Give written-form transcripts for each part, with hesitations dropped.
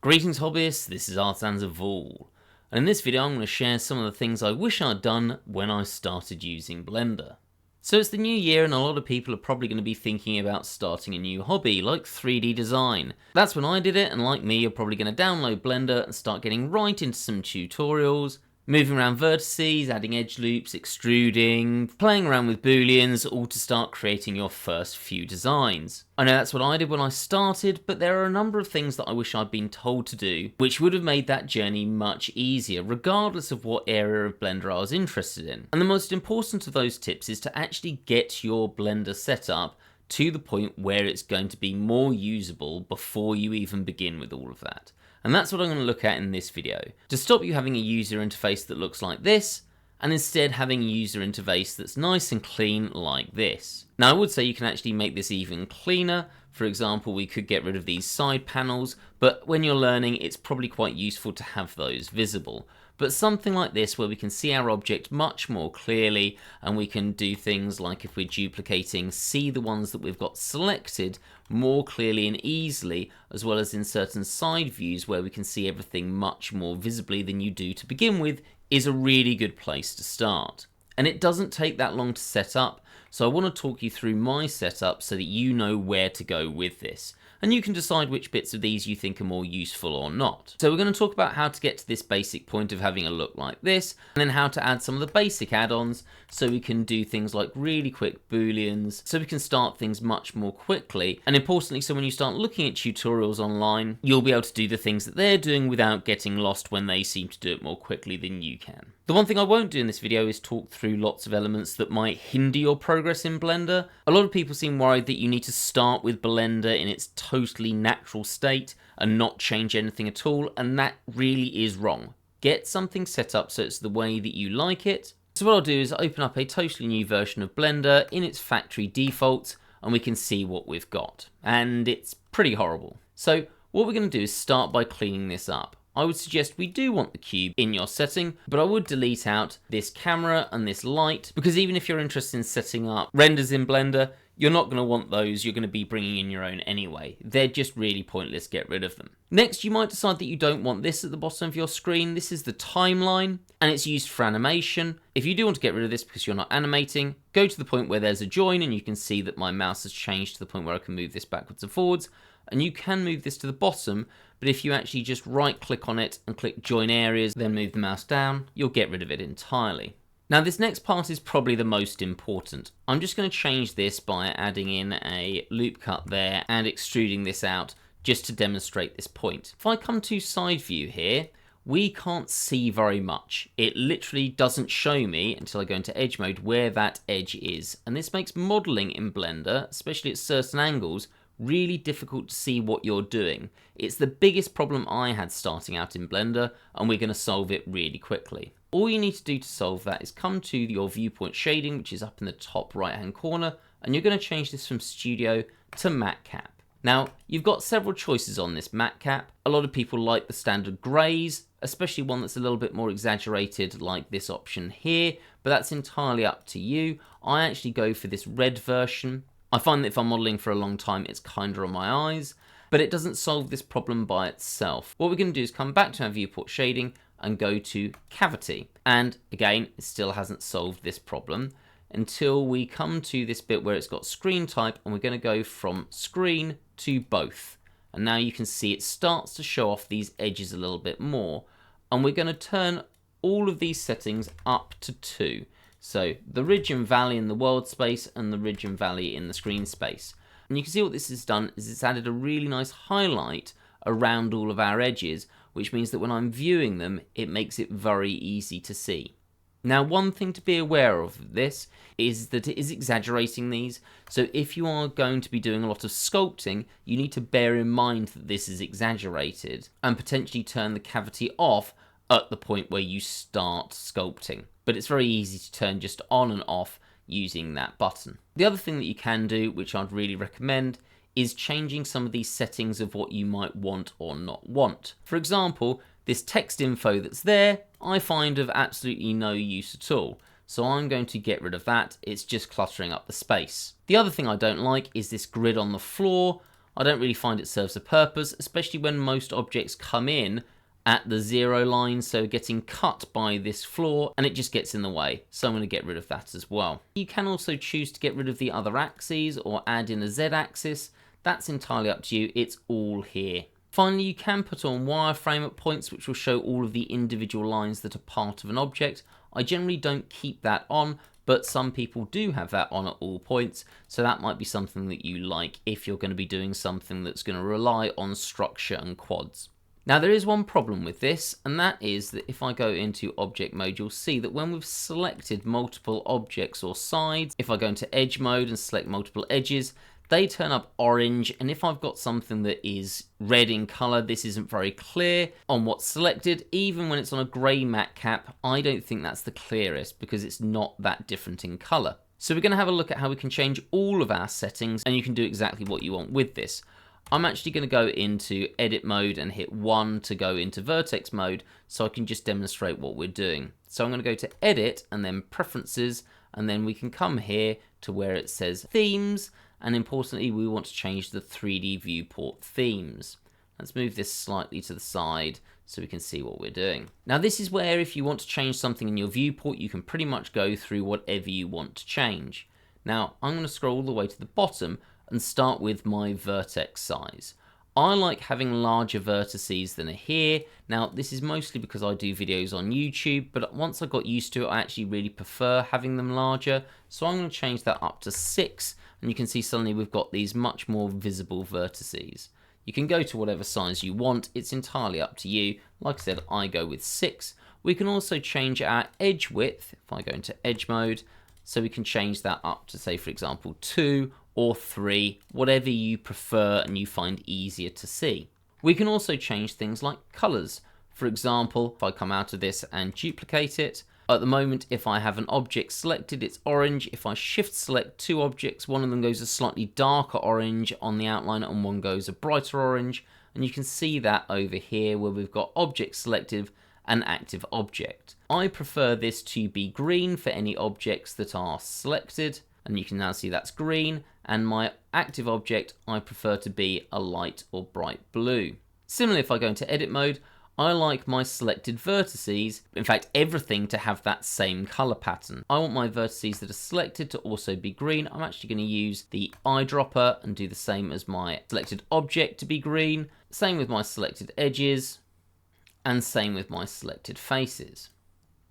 Greetings hobbyists, this is Addons of All, and in this video I'm going to share some of the things I wish I'd done when I started using Blender. So it's the new year and a lot of people are probably going to be thinking about starting a new hobby like 3D design. That's when I did it, and like me you're probably going to download Blender and start getting right into some tutorials, moving around vertices, adding edge loops, extruding, playing around with booleans, all to start creating your first few designs. I know that's what I did when I started, but there are a number of things that I wish I'd been told to do, which would have made that journey much easier, regardless of what area of Blender I was interested in. And the most important of those tips is to actually get your Blender set up to the point where it's going to be more usable before you even begin with all of that. And that's what I'm going to look at in this video, to stop you having a user interface that looks like this, and instead having a user interface that's nice and clean like this. Now I would say you can actually make this even cleaner. For example, we could get rid of these side panels, but when you're learning it's probably quite useful to have those visible. But something like this where we can see our object much more clearly, and we can do things like, if we're duplicating, see the ones that we've got selected more clearly and easily, as well as in certain side views where we can see everything much more visibly than you do to begin with, is a really good place to start. And it doesn't take that long to set up, so I want to talk you through my setup so that you know where to go with this. And you can decide which bits of these you think are more useful or not. So we're going to talk about how to get to this basic point of having a look like this, and then how to add some of the basic add-ons so we can do things like really quick booleans, so we can start things much more quickly. And importantly, so when you start looking at tutorials online, you'll be able to do the things that they're doing without getting lost when they seem to do it more quickly than you can. The one thing I won't do in this video is talk through lots of elements that might hinder your progress in Blender. A lot of people seem worried that you need to start with Blender in its totally natural state and not change anything at all, and that really is wrong. Get something set up so it's the way that you like it. So what I'll do is open up a totally new version of Blender in its factory default, and we can see what we've got. And it's pretty horrible. So what we're going to do is start by cleaning this up. I would suggest we do want the cube in your setting, but I would delete out this camera and this light, because even if you're interested in setting up renders in Blender, you're not going to want those. You're going to be bringing in your own anyway. They're just really pointless. Get rid of them. Next, you might decide that you don't want this at the bottom of your screen. This is the timeline, and it's used for animation. If you do want to get rid of this because you're not animating, go to the point where there's a join, and you can see that my mouse has changed to the point where I can move this backwards and forwards. And you can move this to the bottom, but if you actually just right click on it and click join areas, then move the mouse down, you'll get rid of it entirely. Now this next part is probably the most important. I'm just going to change this by adding in a loop cut there and extruding this out just to demonstrate this point. If I come to side view here, we can't see very much. It literally doesn't show me until I go into edge mode where that edge is. And this makes modeling in Blender, especially at certain angles, really difficult to see what you're doing. It's the biggest problem I had starting out in Blender, and we're going to solve it really quickly. All you need to do to solve that is come to your viewpoint shading, which is up in the top right hand corner, and you're going to change this from studio to matte cap. Now you've got several choices on this matte cap. A lot of people like the standard greys, especially one that's a little bit more exaggerated like this option here, but that's entirely up to you. I actually go for this red version. I find that if I'm modeling for a long time, it's kinder on my eyes, but it doesn't solve this problem by itself. What we're going to do is come back to our viewport shading and go to cavity. And again, it still hasn't solved this problem until we come to this bit where it's got screen type, and we're going to go from screen to both. And now you can see it starts to show off these edges a little bit more. And we're going to turn all of these settings up to 2. So the ridge and valley in the world space and the ridge and valley in the screen space. And you can see what this has done is it's added a really nice highlight around all of our edges, which means that when I'm viewing them, it makes it very easy to see. Now, one thing to be aware of this is that it is exaggerating these. So if you are going to be doing a lot of sculpting, you need to bear in mind that this is exaggerated and potentially turn the cavity off at the point where you start sculpting. But it's very easy to turn just on and off using that button. The other thing that you can do, which I'd really recommend, is changing some of these settings of what you might want or not want. For example, this text info that's there, I find of absolutely no use at all. So I'm going to get rid of that. It's just cluttering up the space. The other thing I don't like is this grid on the floor. I don't really find it serves a purpose, especially when most objects come in at the 0 line, so getting cut by this floor, and it just gets in the way. So I'm going to get rid of that as well. You can also choose to get rid of the other axes or add in a Z axis. That's entirely up to you. It's all here. Finally, you can put on wireframe at points, which will show all of the individual lines that are part of an object. I generally don't keep that on, but some people do have that on at all points, so that might be something that you like if you're going to be doing something that's going to rely on structure and quads. Now there is one problem with this, and that is that if I go into object mode, you'll see that when we've selected multiple objects or sides, if I go into edge mode and select multiple edges, they turn up orange, and if I've got something that is red in color, this isn't very clear on what's selected. Even when it's on a gray matte cap, I don't think that's the clearest because it's not that different in color. So we're going to have a look at how we can change all of our settings, and you can do exactly what you want with this. I'm actually going to go into edit mode and hit 1 to go into vertex mode so I can just demonstrate what we're doing. So I'm going to go to edit and then preferences, and then we can come here to where it says themes, and importantly we want to change the 3D viewport themes. Let's move this slightly to the side so we can see what we're doing. Now this is where if you want to change something in your viewport, you can pretty much go through whatever you want to change. Now I'm going to scroll all the way to the bottom and start with my vertex size. I like having larger vertices than are here. Now this is mostly because I do videos on YouTube, but once I got used to it, I actually really prefer having them larger. So I'm going to change that up to 6, and you can see suddenly we've got these much more visible vertices. You can go to whatever size you want, it's entirely up to you. Like I said, I go with 6. We can also change our edge width, if I go into edge mode, so we can change that up to, say for example, 2 or 3, whatever you prefer and you find easier to see. We can also change things like colors. For example, if I come out of this and duplicate it, at the moment if I have an object selected, it's orange. If I shift select 2 objects, one of them goes a slightly darker orange on the outline and one goes a brighter orange, and you can see that over here where we've got object selected and active object. I prefer this to be green for any objects that are selected, and you can now see that's green, and my active object I prefer to be a light or bright blue. Similarly, if I go into edit mode, I like my selected vertices, in fact everything, to have that same color pattern. I want my vertices that are selected to also be green. I'm actually going to use the eyedropper and do the same as my selected object to be green. Same with my selected edges, and same with my selected faces.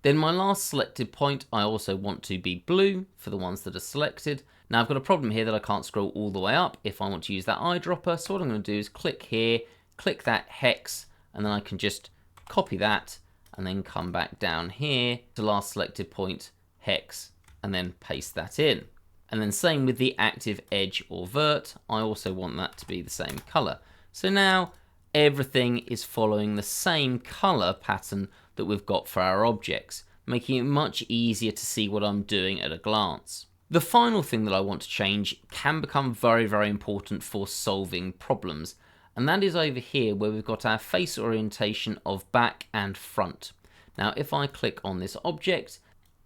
Then my last selected point I also want to be blue for the ones that are selected. Now I've got a problem here that I can't scroll all the way up if I want to use that eyedropper, so what I'm going to do is click here, click that hex, and then I can just copy that and then come back down here to last selected point, hex, and then paste that in. And then same with the active edge or vert, I also want that to be the same color. So now everything is following the same color pattern that we've got for our objects, making it much easier to see what I'm doing at a glance. The final thing that I want to change can become very, very important for solving problems, and that is over here where we've got our face orientation of back and front. Now if I click on this object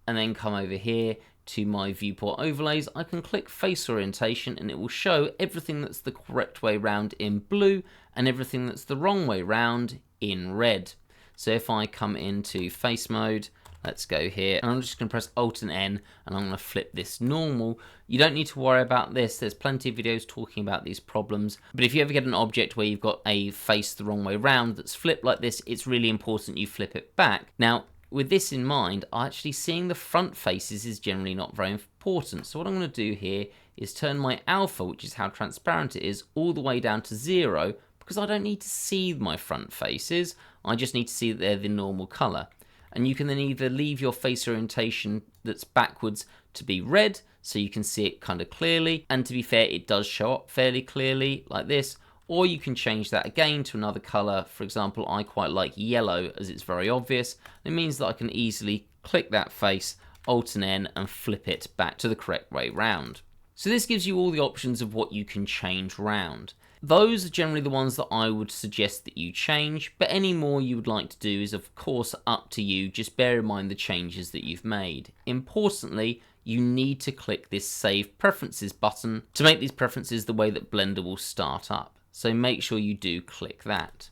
and then come over here to my viewport overlays, I can click face orientation and it will show everything that's the correct way round in blue and everything that's the wrong way round in red. So if I come into face mode, let's go here, and I'm just going to press Alt and N, and I'm going to flip this normal. You don't need to worry about this, there's plenty of videos talking about these problems, but if you ever get an object where you've got a face the wrong way round that's flipped like this, it's really important you flip it back. Now, with this in mind, actually seeing the front faces is generally not very important, so what I'm going to do here is turn my alpha, which is how transparent it is, all the way down to 0, because I don't need to see my front faces, I just need to see that they're the normal colour. And you can then either leave your face orientation that's backwards to be red, so you can see it kind of clearly, and to be fair, it does show up fairly clearly like this, or you can change that again to another colour. For example, I quite like yellow as it's very obvious. It means that I can easily click that face, Alt and N, and flip it back to the correct way round. So this gives you all the options of what you can change round. Those are generally the ones that I would suggest that you change, but any more you would like to do is of course up to you, just bear in mind the changes that you've made. Importantly, you need to click this Save Preferences button to make these preferences the way that Blender will start up. So make sure you do click that.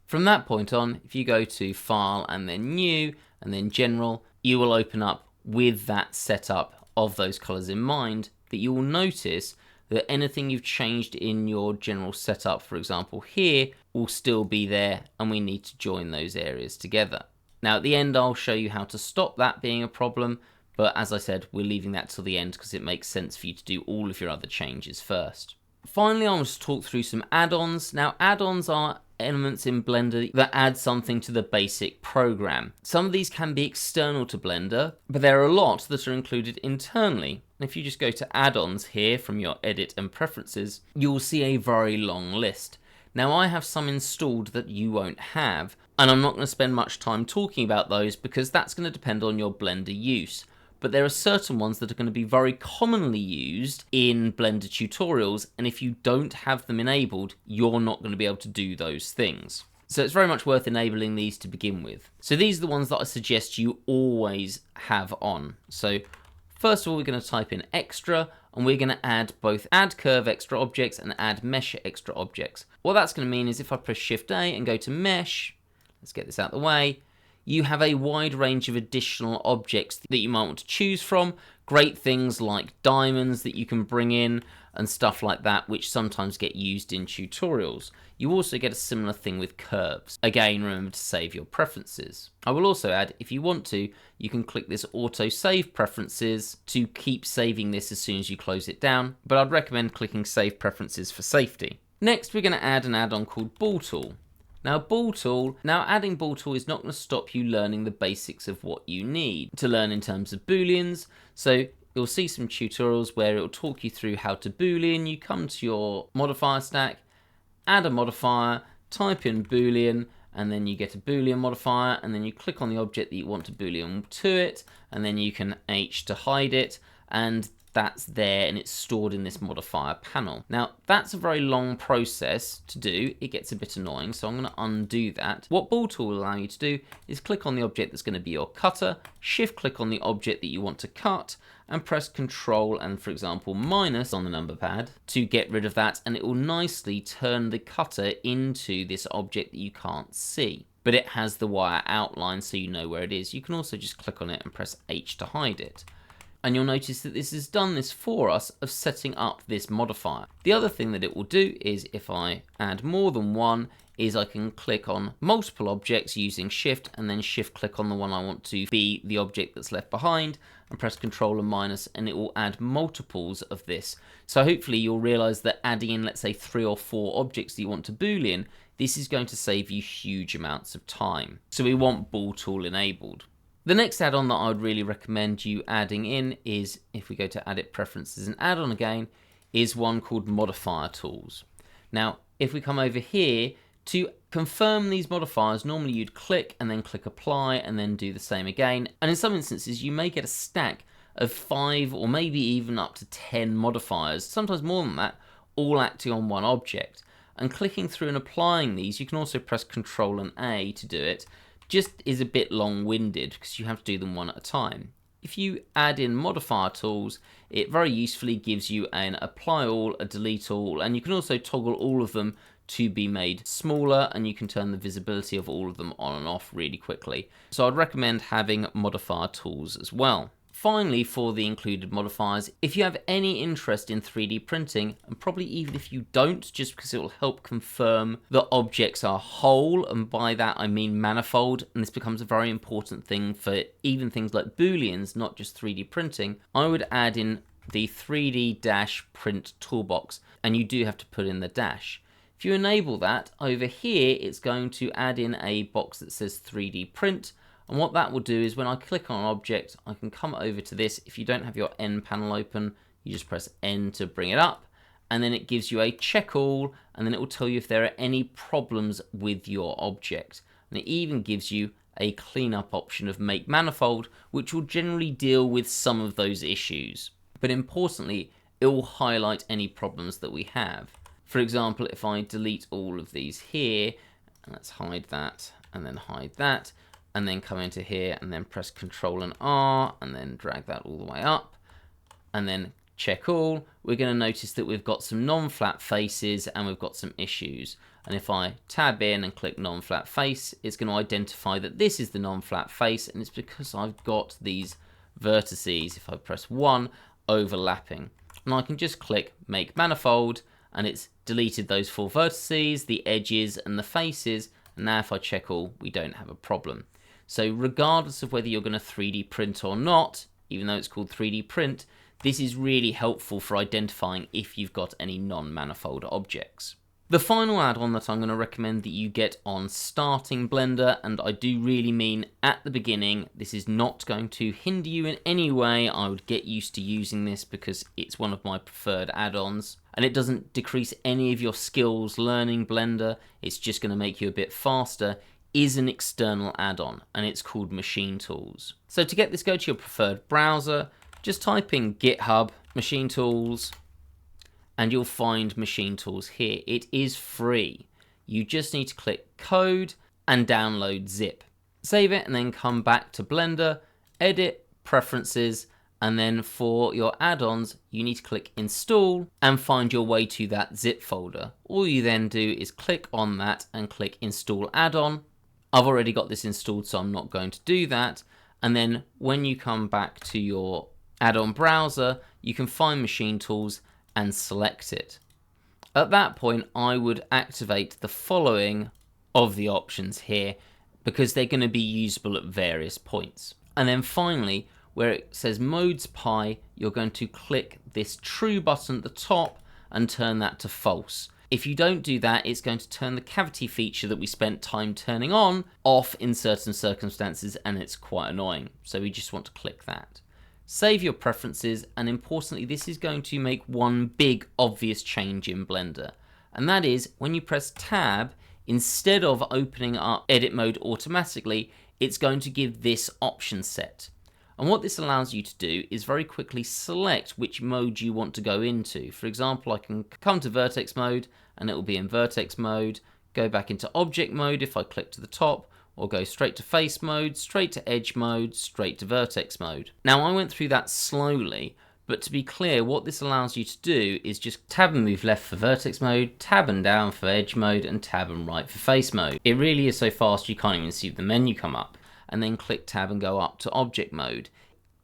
From that point on, if you go to File and then New and then General, you will open up with that setup of those colors in mind, that you will notice that anything you've changed in your general setup, for example here, will still be there, and we need to join those areas together. Now at the end I'll show you how to stop that being a problem, but as I said, we're leaving that till the end because it makes sense for you to do all of your other changes first. Finally, I want to talk through some add-ons. Now add-ons are elements in Blender that add something to the basic program. Some of these can be external to Blender, but there are a lot that are included internally. And if you just go to add-ons here from your edit and preferences, you'll see a very long list. Now I have some installed that you won't have, and I'm not going to spend much time talking about those because that's going to depend on your Blender use. But there are certain ones that are going to be very commonly used in Blender tutorials, and if you don't have them enabled, you're not going to be able to do those things. So it's very much worth enabling these to begin with. So these are the ones that I suggest you always have on. So first of all, we're going to type in extra, and we're going to add both add curve extra objects and add mesh extra objects. What that's going to mean is if I press Shift A and go to mesh, let's get this out of the way, you have a wide range of additional objects that you might want to choose from. Great things like diamonds that you can bring in and stuff like that, which sometimes get used in tutorials. You also get a similar thing with curves. Again, remember to save your preferences. I will also add, if you want to, you can click this auto save preferences to keep saving this as soon as you close it down, but I'd recommend clicking save preferences for safety. Next, we're going to add an add-on called Ball Tool. Now adding Ball Tool is not going to stop you learning the basics of what you need to learn in terms of booleans. So you'll see some tutorials where it will talk you through how to boolean. You come to your modifier stack, add a modifier, type in boolean, and then you get a boolean modifier, and then you click on the object that you want to boolean to it, and then you can H to hide it, and that's there and it's stored in this modifier panel. Now that's a very long process to do. It gets a bit annoying, so I'm going to undo that. What Ball Tool will allow you to do is click on the object that's going to be your cutter, shift click on the object that you want to cut, and press Control and, for example, minus on the number pad to get rid of that, and it will nicely turn the cutter into this object that you can't see, but it has the wire outline so you know where it is. You can also just click on it and press H to hide it. And you'll notice that this has done this for us of setting up this modifier. The other thing that it will do is if I add more than one, is I can click on multiple objects using shift and then shift click on the one I want to be the object that's left behind and press Control and minus, and it will add multiples of this. So hopefully you'll realize that adding in, let's say 3 or 4 objects that you want to boolean, this is going to save you huge amounts of time. So we want Ball Tool enabled. The next add-on that I would really recommend you adding in is, if we go to Edit Preferences and Add-on again, is one called Modifier Tools. Now, if we come over here, to confirm these modifiers, normally you'd click and then click Apply and then do the same again. And in some instances, you may get a stack of 5 or maybe even up to 10 modifiers, sometimes more than that, all acting on one object. And clicking through and applying these, you can also press Control and A to do it, just is a bit long-winded because you have to do them one at a time. If you add in modifier tools, it very usefully gives you an apply all, a delete all, and you can also toggle all of them to be made smaller, and you can turn the visibility of all of them on and off really quickly. So I'd recommend having modifier tools as well. Finally, for the included modifiers, if you have any interest in 3D printing, and probably even if you don't, just because it will help confirm that objects are whole, and by that I mean manifold, and this becomes a very important thing for even things like booleans, not just 3D printing, I would add in the 3D dash print toolbox, and you do have to put in the dash. If you enable that, over here it's going to add in a box that says 3D print. And what that will do is when I click on an object, I can come over to this. If you don't have your N panel open, you just press N to bring it up. And then it gives you a check all, and then it will tell you if there are any problems with your object. And it even gives you a cleanup option of make manifold, which will generally deal with some of those issues. But importantly, it will highlight any problems that we have. For example, if I delete all of these here, and let's hide that, and then hide that, and then come into here and then press Control and R and then drag that all the way up, and then check all, we're going to notice that we've got some non-flat faces and we've got some issues. And if I tab in and click non-flat face, it's going to identify that this is the non-flat face, and it's because I've got these vertices, if I press 1, overlapping. And I can just click make manifold, and it's deleted those 4 vertices, the edges and the faces, and now if I check all, we don't have a problem. So regardless of whether you're going to 3D print or not, even though it's called 3D print, this is really helpful for identifying if you've got any non-manifold objects. The final add-on that I'm going to recommend that you get on starting Blender, and I do really mean at the beginning, this is not going to hinder you in any way. I would get used to using this because it's one of my preferred add-ons, and it doesn't decrease any of your skills learning Blender, it's just going to make you a bit faster, is an external add-on, and it's called Machine Tools. So to get this, go to your preferred browser, just type in GitHub, Machine Tools, and you'll find Machine Tools here. It is free. You just need to click code and download zip. Save it and then come back to Blender, edit, preferences, and then for your add-ons, you need to click install and find your way to that zip folder. All you then do is click on that and click install add-on. I've already got this installed, so I'm not going to do that. And then when you come back to your add-on browser, you can find Machine Tools and select it. At that point, I would activate the following of the options here because they're going to be usable at various points. And then finally, where it says Modes Pi, you're going to click this true button at the top and turn that to false. If you don't do that, it's going to turn the cavity feature that we spent time turning on off in certain circumstances, and it's quite annoying. So we just want to click that. Save your preferences, and importantly, this is going to make one big obvious change in Blender. And that is when you press tab, instead of opening up edit mode automatically, it's going to give this option set. And what this allows you to do is very quickly select which mode you want to go into. For example, I can come to vertex mode and it will be in vertex mode, go back into object mode if I click to the top, or go straight to face mode, straight to edge mode, straight to vertex mode. Now I went through that slowly, but to be clear, what this allows you to do is just tab and move left for vertex mode, tab and down for edge mode, and tab and right for face mode. It really is so fast you can't even see the menu come up. And then click tab and go up to object mode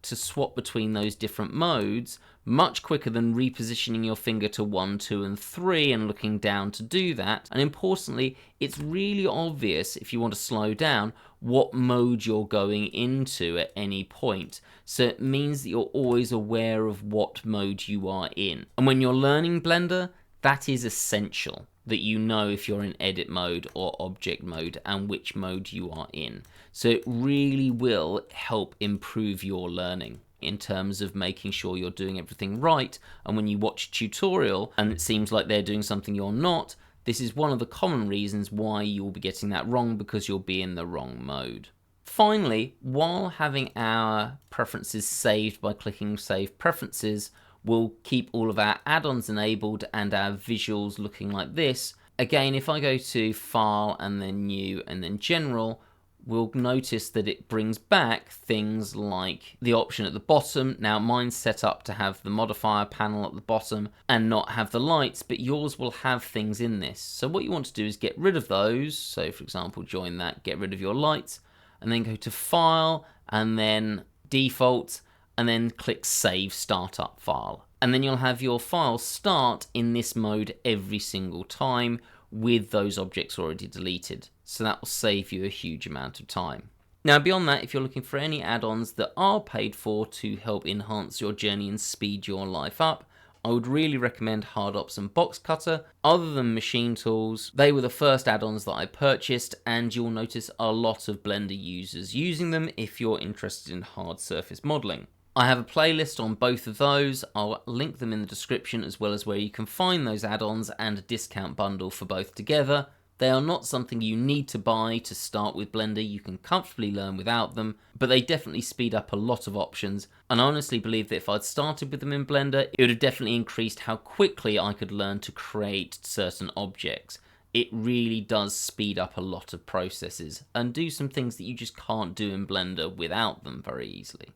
to swap between those different modes much quicker than repositioning your finger to 1, 2, and 3 and looking down to do that. And importantly, it's really obvious if you want to slow down what mode you're going into at any point. So it means that you're always aware of what mode you are in. And when you're learning Blender, that is essential, that you know if you're in edit mode or object mode and which mode you are in. So it really will help improve your learning in terms of making sure you're doing everything right. And when you watch a tutorial and it seems like they're doing something you're not, this is one of the common reasons why you'll be getting that wrong, because you'll be in the wrong mode. Finally, while having our preferences saved by clicking Save Preferences, we'll keep all of our add-ons enabled and our visuals looking like this. Again, if I go to File and then New and then General, we'll notice that it brings back things like the option at the bottom. Now mine's set up to have the modifier panel at the bottom and not have the lights, but yours will have things in this. So what you want to do is get rid of those. So for example, join that, get rid of your lights, and then go to File and then Default, and then click Save Startup File. And then you'll have your file start in this mode every single time with those objects already deleted. So that will save you a huge amount of time. Now beyond that, if you're looking for any add-ons that are paid for to help enhance your journey and speed your life up, I would really recommend HardOps and Box Cutter. Other than Machine Tools, they were the first add-ons that I purchased, and you'll notice a lot of Blender users using them if you're interested in hard surface modeling. I have a playlist on both of those. I'll link them in the description, as well as where you can find those add-ons and a discount bundle for both together. They are not something you need to buy to start with Blender. You can comfortably learn without them, but they definitely speed up a lot of options. And I honestly believe that if I'd started with them in Blender, it would have definitely increased how quickly I could learn to create certain objects. It really does speed up a lot of processes and do some things that you just can't do in Blender without them very easily.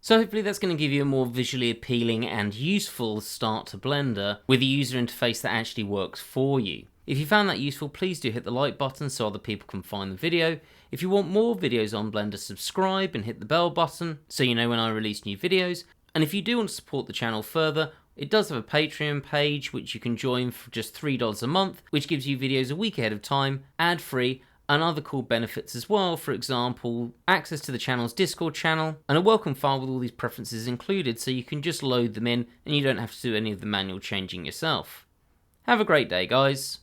So hopefully that's going to give you a more visually appealing and useful start to Blender with a user interface that actually works for you. If you found that useful, please do hit the like button so other people can find the video. If you want more videos on Blender, subscribe and hit the bell button so you know when I release new videos. And if you do want to support the channel further, it does have a Patreon page which you can join for just $3 a month, which gives you videos a week ahead of time, ad-free, and other cool benefits as well. For example, access to the channel's Discord channel, and a welcome file with all these preferences included, so you can just load them in and you don't have to do any of the manual changing yourself. Have a great day, guys.